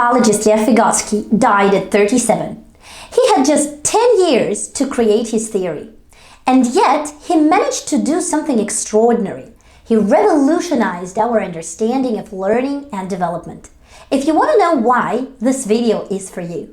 psychologist Lev Vygotsky died at 37. He had just 10 years to create his theory. And yet, he managed to do something extraordinary. He revolutionized our understanding of learning and development. If you want to know why, this video is for you.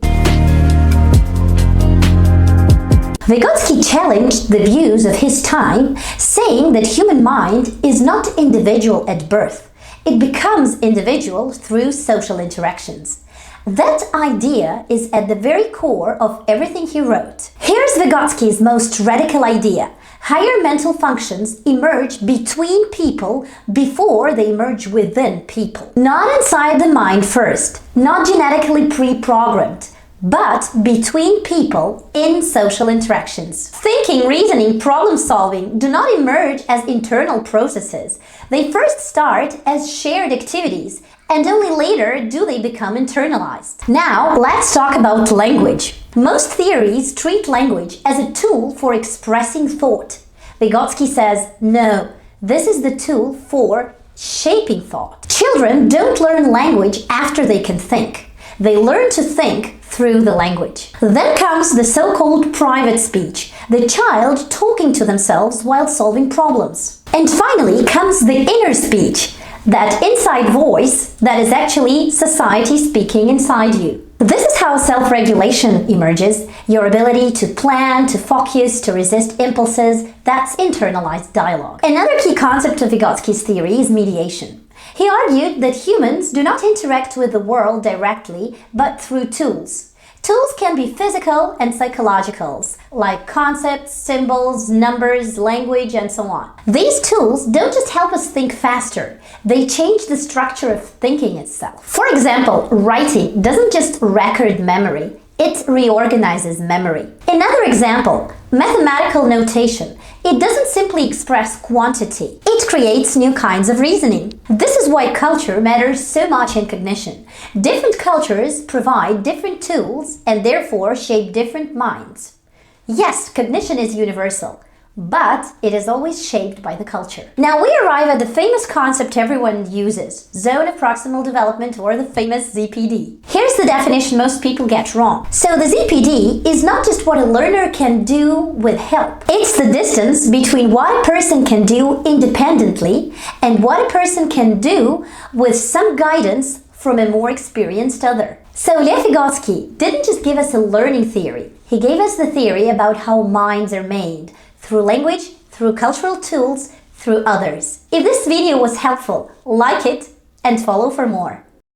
Vygotsky challenged the views of his time, saying that human mind is not individual at birth. It becomes individual through social interactions. That idea is at the very core of everything he wrote. Here's Vygotsky's most radical idea. Higher mental functions emerge between people before they emerge within people. Not inside the mind first, not genetically pre-programmed, but between people in social interactions. Thinking, reasoning, problem-solving do not emerge as internal processes. They first start as shared activities, and only later do they become internalized. Now, let's talk about language. Most theories treat language as a tool for expressing thought. Vygotsky says, no, this is the tool for shaping thought. Children don't learn language after they can think. They learn to think through the language. Then comes the so-called private speech, the child talking to themselves while solving problems. And finally comes the inner speech, that inside voice that is actually society speaking inside you. This is how self-regulation emerges, your ability to plan, to focus, to resist impulses. That's internalized dialogue. Another key concept of Vygotsky's theory is mediation. He argued that humans do not interact with the world directly, but through tools. Tools can be physical and psychological, like concepts, symbols, numbers, language, and so on. These tools don't just help us think faster, they change the structure of thinking itself. For example, writing doesn't just record memory, it reorganizes memory. Another example, mathematical notation. It doesn't simply express quantity, it creates new kinds of reasoning. This is why culture matters so much in cognition. Different cultures provide different tools and therefore shape different minds. Yes, cognition is universal, but it is always shaped by the culture. Now we arrive at the famous concept everyone uses, Zone of Proximal Development, or the famous ZPD. Here's the definition most people get wrong. So the ZPD is not just what a learner can do with help. It's the distance between what a person can do independently and what a person can do with some guidance from a more experienced other. So Lev Vygotsky didn't just give us a learning theory. He gave us the theory about how minds are made, through language, through cultural tools, through others. If this video was helpful, like it and follow for more.